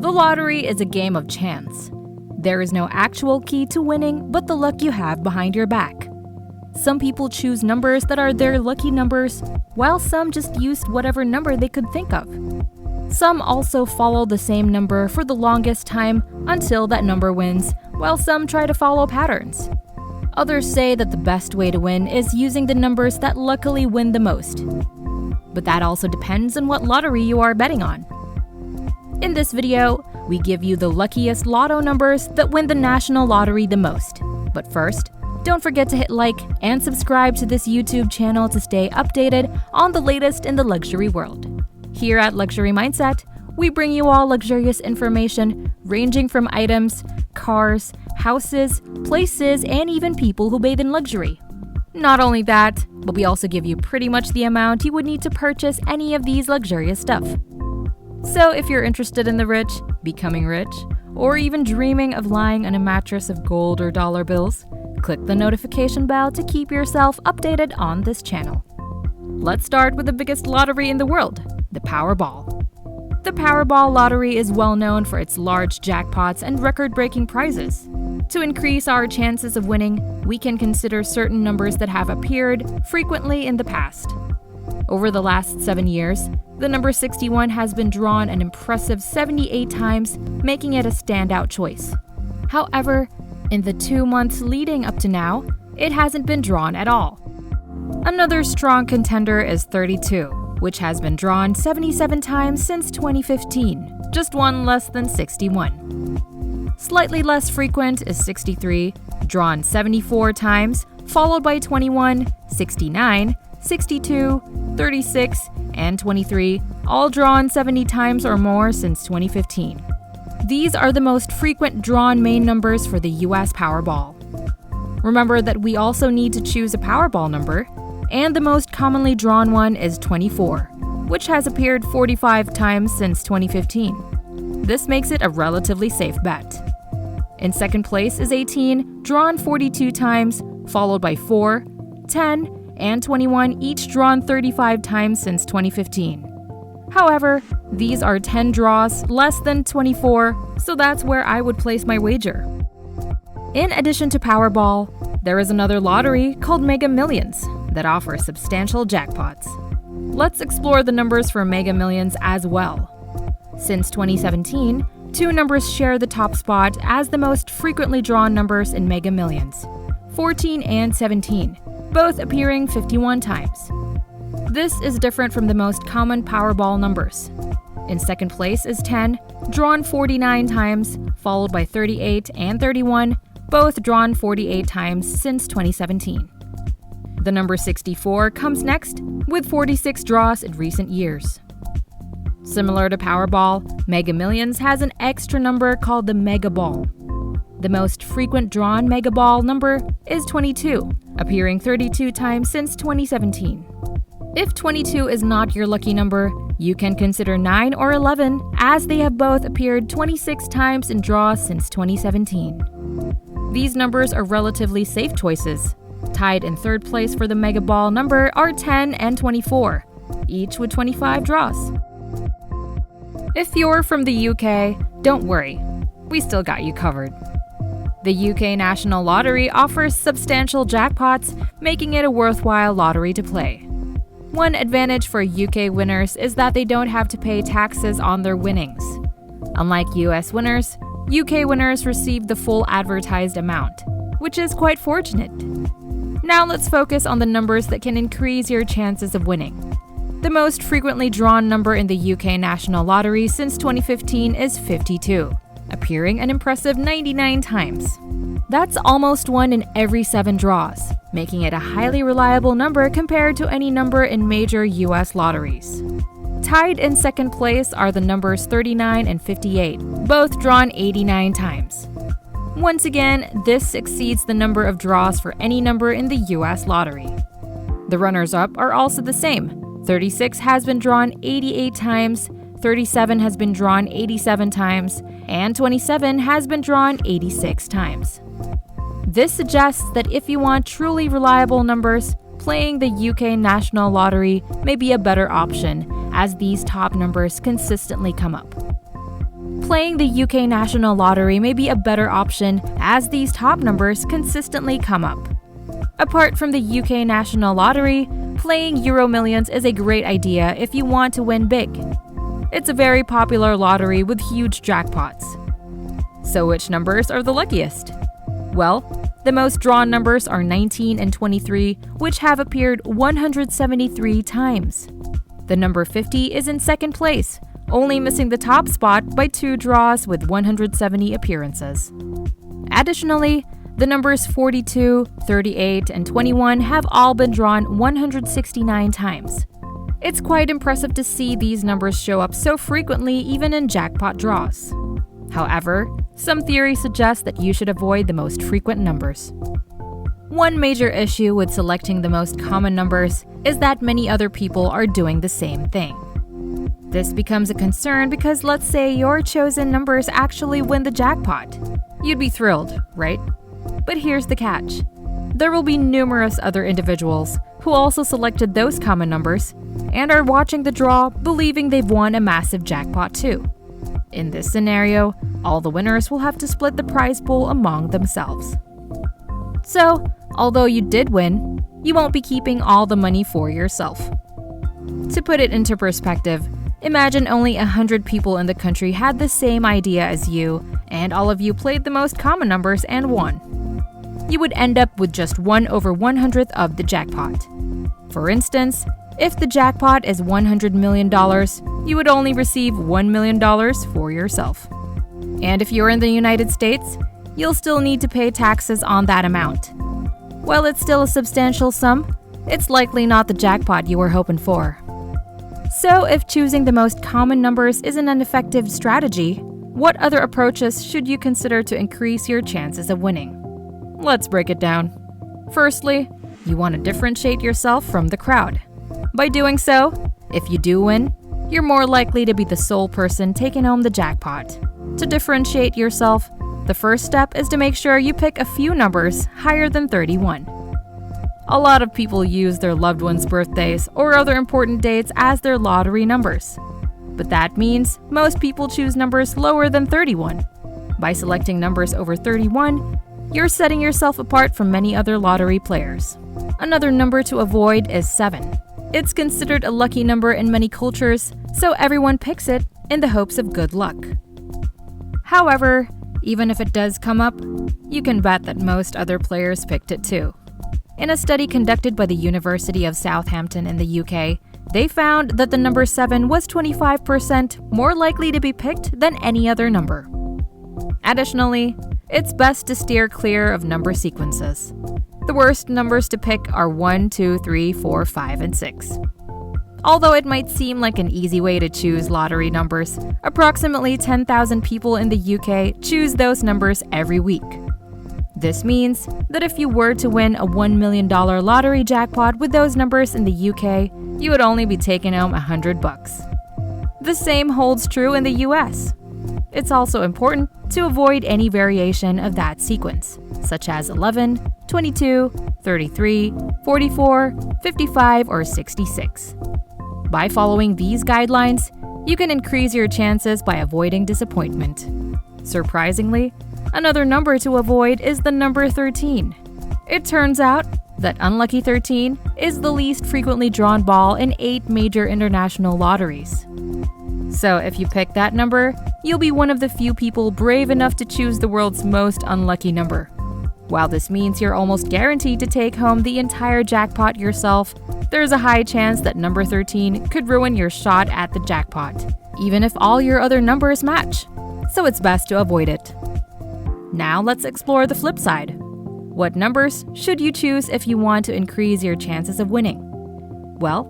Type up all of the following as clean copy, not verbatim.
The lottery is a game of chance. There is no actual key to winning but the luck you have behind your back. Some people choose numbers that are their lucky numbers, while some just used whatever number they could think of. Some also follow the same number for the longest time until that number wins, while some try to follow patterns. Others say that the best way to win is using the numbers that luckily win the most. But that also depends on what lottery you are betting on. In this video, we give you the luckiest lotto numbers that win the national lottery the most. But first, don't forget to hit like and subscribe to this YouTube channel to stay updated on the latest in the luxury world. Here at Luxury Mindset, we bring you all luxurious information ranging from items, cars, houses, places, and even people who bathe in luxury. Not only that, but we also give you pretty much the amount you would need to purchase any of these luxurious stuff. So if you're interested in the rich, becoming rich, or even dreaming of lying on a mattress of gold or dollar bills, click the notification bell to keep yourself updated on this channel. Let's start with the biggest lottery in the world, the Powerball. The Powerball lottery is well known for its large jackpots and record-breaking prizes. To increase our chances of winning, we can consider certain numbers that have appeared frequently in the past. Over the last 7 years, the number 61 has been drawn an impressive 78 times, making it a standout choice. However, in the 2 months leading up to now, it hasn't been drawn at all. Another strong contender is 32, which has been drawn 77 times since 2015, just one less than 61. Slightly less frequent is 63, drawn 74 times, followed by 21, 69, 62, 36, and 23, all drawn 70 times or more since 2015. These are the most frequent drawn main numbers for the US Powerball. Remember that we also need to choose a Powerball number, and the most commonly drawn one is 24, which has appeared 45 times since 2015. This makes it a relatively safe bet. In second place is 18, drawn 42 times, followed by 4, 10, and 21, each drawn 35 times since 2015. However, these are 10 draws less than 24, so that's where I would place my wager. In addition to Powerball, there is another lottery called Mega Millions that offers substantial jackpots. Let's explore the numbers for Mega Millions as well. Since 2017, two numbers share the top spot as the most frequently drawn numbers in Mega Millions: 14 and 17, both appearing 51 times. This is different from the most common Powerball numbers. In second place is 10, drawn 49 times, followed by 38 and 31, both drawn 48 times since 2017. The number 64 comes next, with 46 draws in recent years. Similar to Powerball, Mega Millions has an extra number called the Mega Ball. The most frequent drawn Mega Ball number is 22, appearing 32 times since 2017. If 22 is not your lucky number, you can consider 9 or 11, as they have both appeared 26 times in draws since 2017. These numbers are relatively safe choices. Tied in third place for the Mega Ball number are 10 and 24, each with 25 draws. If you're from the UK, don't worry, we still got you covered. The UK National Lottery offers substantial jackpots, making it a worthwhile lottery to play. One advantage for UK winners is that they don't have to pay taxes on their winnings. Unlike US winners, UK winners receive the full advertised amount, which is quite fortunate. Now let's focus on the numbers that can increase your chances of winning. The most frequently drawn number in the UK National Lottery since 2015 is 52, appearing an impressive 99 times. That's almost 1 in every 7 draws, making it a highly reliable number compared to any number in major US lotteries. Tied in second place are the numbers 39 and 58, both drawn 89 times. Once again, this exceeds the number of draws for any number in the US lottery. The runners-up are also the same. 36 has been drawn 88 times, 37 has been drawn 87 times, and 27 has been drawn 86 times. This suggests that if you want truly reliable numbers, playing the UK National Lottery may be a better option, as these top numbers consistently come up. Playing the UK National Lottery may be a better option as these top numbers consistently come up. Apart from the UK National Lottery, playing Euro Millions is a great idea if you want to win big. It's a very popular lottery with huge jackpots. So which numbers are the luckiest? Well, the most drawn numbers are 19 and 23, which have appeared 173 times. The number 50 is in second place, only missing the top spot by 2 draws with 170 appearances. Additionally, the numbers 42, 38, and 21 have all been drawn 169 times. It's quite impressive to see these numbers show up so frequently even in jackpot draws. However, some theories suggest that you should avoid the most frequent numbers. One major issue with selecting the most common numbers is that many other people are doing the same thing. This becomes a concern because let's say your chosen numbers actually win the jackpot. You'd be thrilled, right? But here's the catch. There will be numerous other individuals who also selected those common numbers and are watching the draw believing they've won a massive jackpot too. In this scenario, all the winners will have to split the prize pool among themselves. So, although you did win, you won't be keeping all the money for yourself. To put it into perspective, imagine only 100 people in the country had the same idea as you, and all of you played the most common numbers and won. You would end up with just 1/100th of the jackpot. For instance, if the jackpot is $100 million, you would only receive $1 million for yourself. And if you're in the United States, you'll still need to pay taxes on that amount. While it's still a substantial sum, it's likely not the jackpot you were hoping for. So if choosing the most common numbers isn't an effective strategy, what other approaches should you consider to increase your chances of winning? Let's break it down. Firstly, you want to differentiate yourself from the crowd. By doing so, if you do win, you're more likely to be the sole person taking home the jackpot. To differentiate yourself, the first step is to make sure you pick a few numbers higher than 31. A lot of people use their loved ones' birthdays or other important dates as their lottery numbers. But that means most people choose numbers lower than 31. By selecting numbers over 31, you're setting yourself apart from many other lottery players. Another number to avoid is 7. It's considered a lucky number in many cultures, so everyone picks it in the hopes of good luck. However, even if it does come up, you can bet that most other players picked it too. In a study conducted by the University of Southampton in the UK, they found that the number 7 was 25% more likely to be picked than any other number. Additionally, it's best to steer clear of number sequences. The worst numbers to pick are 1, 2, 3, 4, 5, and 6. Although it might seem like an easy way to choose lottery numbers, approximately 10,000 people in the UK choose those numbers every week. This means that if you were to win a $1 million lottery jackpot with those numbers in the UK, you would only be taking home $100. The same holds true in the US. It's also important to avoid any variation of that sequence, such as 11, 22, 33, 44, 55, or 66. By following these guidelines, you can increase your chances by avoiding disappointment. Surprisingly, another number to avoid is the number 13. It turns out that unlucky 13 is the least frequently drawn ball in 8 major international lotteries. So if you pick that number, you'll be one of the few people brave enough to choose the world's most unlucky number. While this means you're almost guaranteed to take home the entire jackpot yourself, there's a high chance that number 13 could ruin your shot at the jackpot, even if all your other numbers match. So it's best to avoid it. Now let's explore the flip side. What numbers should you choose if you want to increase your chances of winning? Well,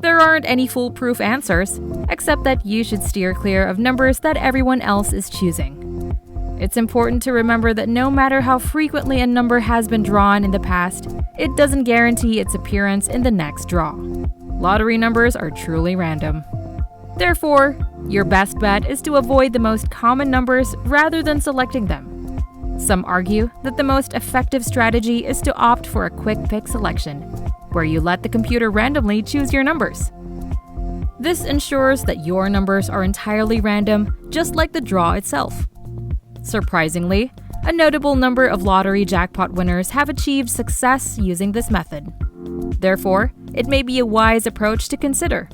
there aren't any foolproof answers, except that you should steer clear of numbers that everyone else is choosing. It's important to remember that no matter how frequently a number has been drawn in the past, it doesn't guarantee its appearance in the next draw. Lottery numbers are truly random. Therefore, your best bet is to avoid the most common numbers rather than selecting them. Some argue that the most effective strategy is to opt for a quick pick selection, where you let the computer randomly choose your numbers. This ensures that your numbers are entirely random, just like the draw itself. Surprisingly, a notable number of lottery jackpot winners have achieved success using this method. Therefore, it may be a wise approach to consider.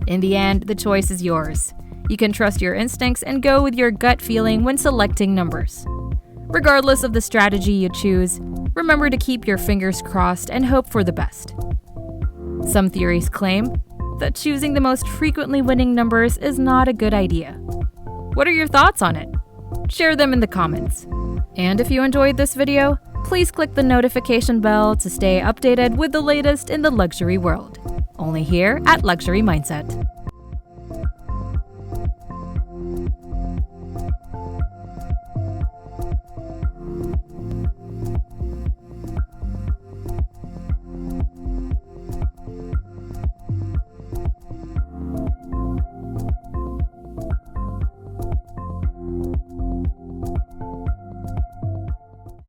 In the end, the choice is yours. You can trust your instincts and go with your gut feeling when selecting numbers. Regardless of the strategy you choose, remember to keep your fingers crossed and hope for the best. Some theories claim that choosing the most frequently winning numbers is not a good idea. What are your thoughts on it? Share them in the comments. And if you enjoyed this video, please click the notification bell to stay updated with the latest in the luxury world. Only here at Luxury Mindset.